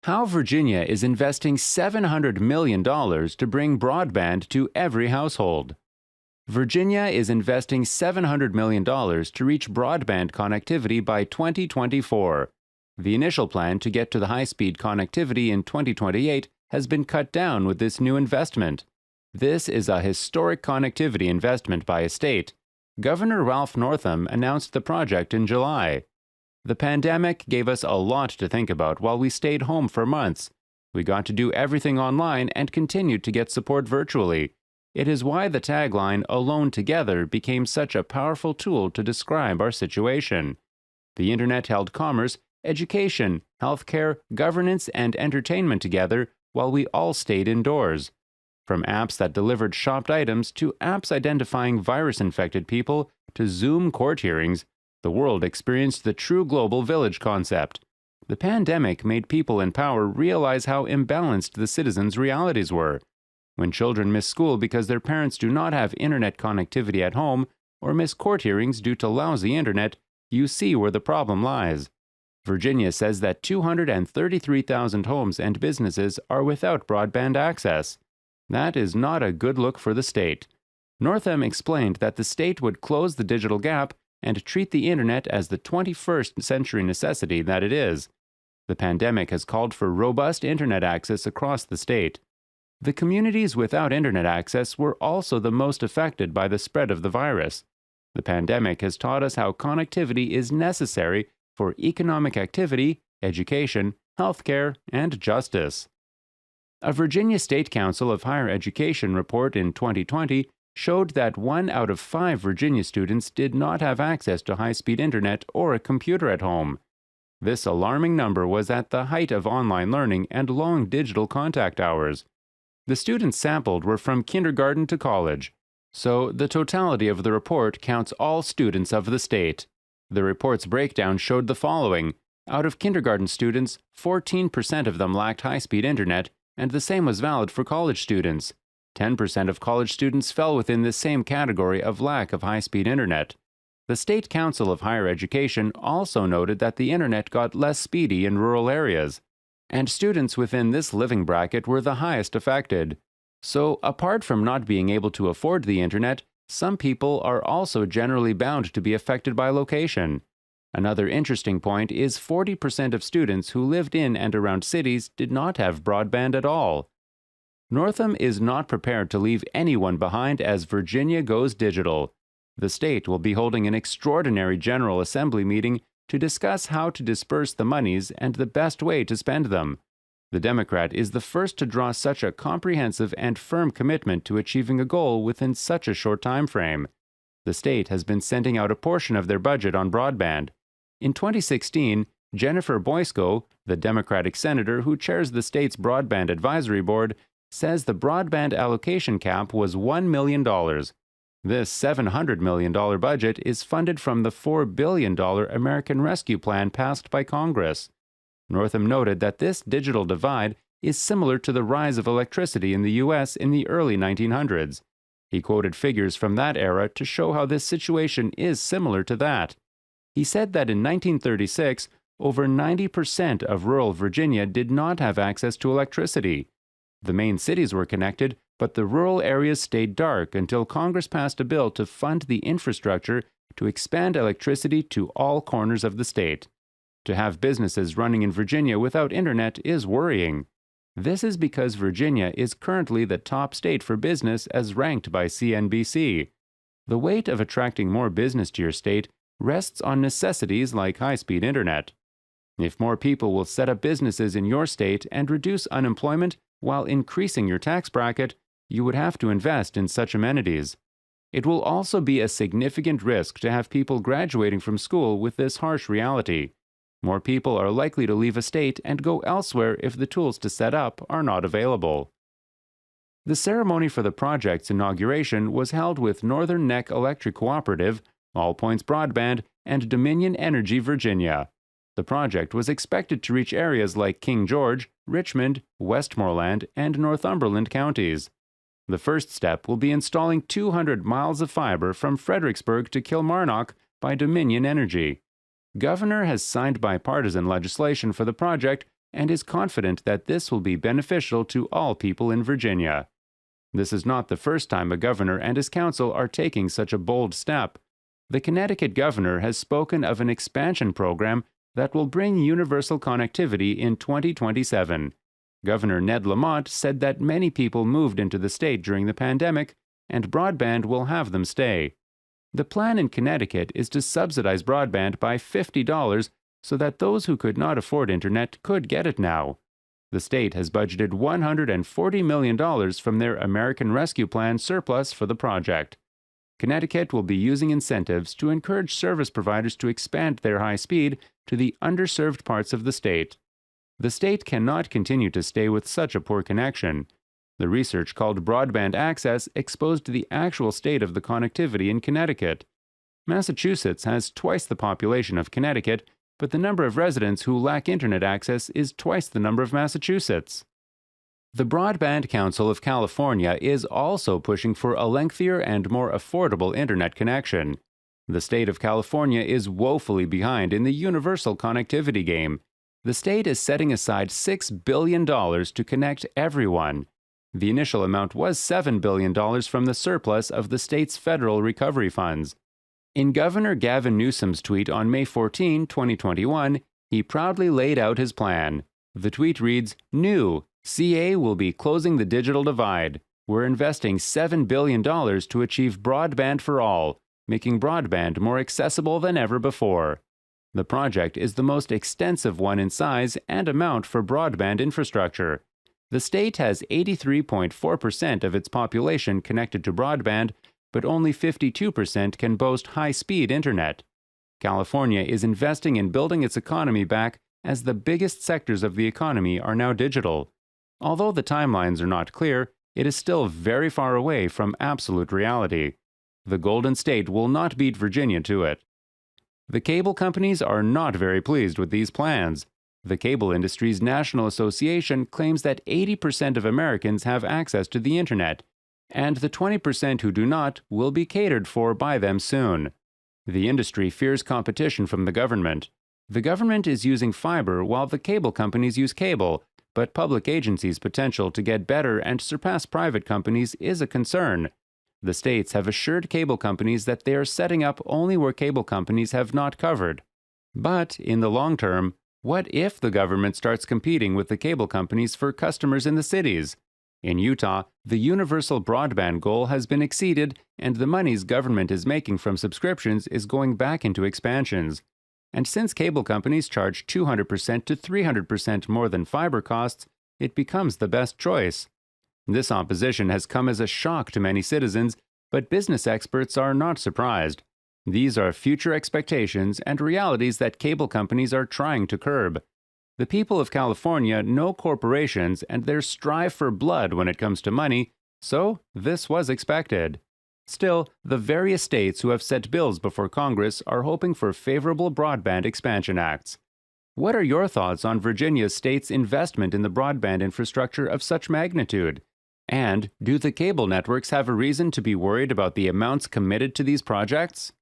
How Virginia is investing $700 million to bring broadband to every household. Virginia is investing $700 million to reach broadband connectivity by 2024. The initial plan to get to the high-speed connectivity in 2028 has been cut down with this new investment. This is a historic connectivity investment by a state. Governor Ralph Northam announced the project in July. The pandemic gave us a lot to think about while we stayed home for months. We got to do everything online and continued to get support virtually. It is why the tagline, "Alone Together," became such a powerful tool to describe our situation. The internet held commerce, education, healthcare, governance, and entertainment together while we all stayed indoors. From apps that delivered shopped items to apps identifying virus-infected people to Zoom court hearings, the world experienced the true global village concept. The pandemic made people in power realize how imbalanced the citizens' realities were. When children miss school because their parents do not have internet connectivity at home or miss court hearings due to lousy internet, you see where the problem lies. Virginia says that 233,000 homes and businesses are without broadband access. That is not a good look for the state. Northam explained that the state would close the digital gap and treat the internet as the 21st century necessity that it is. The pandemic has called for robust internet access across the state. The communities without internet access were also the most affected by the spread of the virus. The pandemic has taught us how connectivity is necessary for economic activity, education, healthcare, and justice. A Virginia State Council of Higher Education report in 2020 showed that 1 out of 5 Virginia students did not have access to high-speed internet or a computer at home. This alarming number was at the height of online learning and long digital contact hours. The students sampled were from kindergarten to college, so the totality of the report counts all students of the state. The report's breakdown showed the following. Out of kindergarten students, 14% of them lacked high-speed internet, and the same was valid for college students. 10% of college students fell within this same category of lack of high-speed internet. The State Council of Higher Education also noted that the internet got less speedy in rural areas, and students within this living bracket were the highest affected. So, apart from not being able to afford the internet, some people are also generally bound to be affected by location. Another interesting point is 40% of students who lived in and around cities did not have broadband at all. Northam is not prepared to leave anyone behind as Virginia goes digital. The state will be holding an extraordinary General Assembly meeting to discuss how to disperse the monies and the best way to spend them. The Democrat is the first to draw such a comprehensive and firm commitment to achieving a goal within such a short time frame. The state has been sending out a portion of their budget on broadband. In 2016, Jennifer Boysko, the Democratic senator who chairs the state's Broadband Advisory Board, says the broadband allocation cap was $1 million. This $700 million budget is funded from the $4 billion American Rescue Plan passed by Congress. Northam noted that this digital divide is similar to the rise of electricity in the U.S. in the early 1900s. He quoted figures from that era to show how this situation is similar to that. He said that in 1936, over 90% of rural Virginia did not have access to electricity. The main cities were connected, but the rural areas stayed dark until Congress passed a bill to fund the infrastructure to expand electricity to all corners of the state. To have businesses running in Virginia without internet is worrying. This is because Virginia is currently the top state for business as ranked by CNBC. The weight of attracting more business to your state rests on necessities like high-speed internet. If more people will set up businesses in your state and reduce unemployment while increasing your tax bracket, you would have to invest in such amenities. It will also be a significant risk to have people graduating from school with this harsh reality. More people are likely to leave a state and go elsewhere if the tools to set up are not available. The ceremony for the project's inauguration was held with Northern Neck Electric Cooperative, All Points Broadband, and Dominion Energy Virginia. The project was expected to reach areas like King George, Richmond, Westmoreland, and Northumberland counties. The first step will be installing 200 miles of fiber from Fredericksburg to Kilmarnock by Dominion Energy. Governor has signed bipartisan legislation for the project, and is confident that this will be beneficial to all people in Virginia. This is not the first time a governor and his council are taking such a bold step. The Connecticut governor has spoken of an expansion program that will bring universal connectivity in 2027. Governor Ned Lamont said that many people moved into the state during the pandemic, and broadband will have them stay. The plan in Connecticut is to subsidize broadband by $50 so that those who could not afford internet could get it now. The state has budgeted $140 million from their American Rescue Plan surplus for the project. Connecticut will be using incentives to encourage service providers to expand their high speed to the underserved parts of the state. The state cannot continue to stay with such a poor connection. The research called Broadband Access exposed the actual state of the connectivity in Connecticut. Massachusetts has twice the population of Connecticut, but the number of residents who lack internet access is twice the number of Massachusetts. The Broadband Council of California is also pushing for a lengthier and more affordable internet connection. The state of California is woefully behind in the universal connectivity game. The state is setting aside $6 billion to connect everyone. The initial amount was $7 billion from the surplus of the state's federal recovery funds. In Governor Gavin Newsom's tweet on May 14, 2021, he proudly laid out his plan. The tweet reads, "New, CA will be closing the digital divide. We're investing $7 billion to achieve broadband for all, making broadband more accessible than ever before." The project is the most extensive one in size and amount for broadband infrastructure. The state has 83.4% of its population connected to broadband, but only 52% can boast high-speed internet. California is investing in building its economy back as the biggest sectors of the economy are now digital. Although the timelines are not clear, it is still very far away from absolute reality. The Golden State will not beat Virginia to it. The cable companies are not very pleased with these plans. The Cable Industries National Association claims that 80% of Americans have access to the internet, and the 20% who do not will be catered for by them soon. The industry fears competition from the government. The government is using fiber while the cable companies use cable, but public agencies' potential to get better and surpass private companies is a concern. The states have assured cable companies that they are setting up only where cable companies have not covered. But in the long term, what if the government starts competing with the cable companies for customers in the cities? In Utah, the universal broadband goal has been exceeded, and the monies government is making from subscriptions is going back into expansions. And since cable companies charge 200% to 300% more than fiber costs, it becomes the best choice. This opposition has come as a shock to many citizens, but business experts are not surprised. These are future expectations and realities that cable companies are trying to curb. The people of California know corporations and their strive for blood when it comes to money, so this was expected. Still, the various states who have set bills before Congress are hoping for favorable broadband expansion acts. What are your thoughts on Virginia's state's investment in the broadband infrastructure of such magnitude? And do the cable networks have a reason to be worried about the amounts committed to these projects?